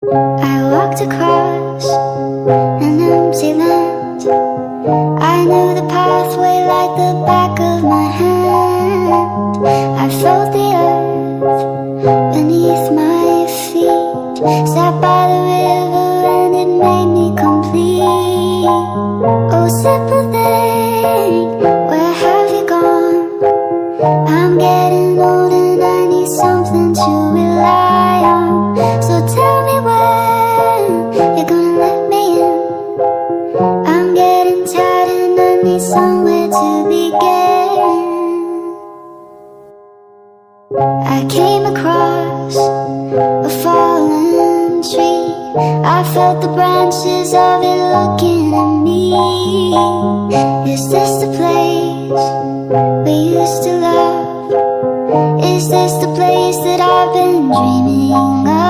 I walked across an empty land. I knew the pathway like the back of my hand. I felt the earth beneath my feet. Sat by the river and it made me complete. Oh, simple thing, where have you gone? I'm getting old and I need something to rely on. So tell me when you're gonna let me in. I'm getting tired and I need somewhere to begin. I came across a fallen tree. I felt the branches of it looking at me. Is this the place we used to love? Is this the place that I've been dreaming of?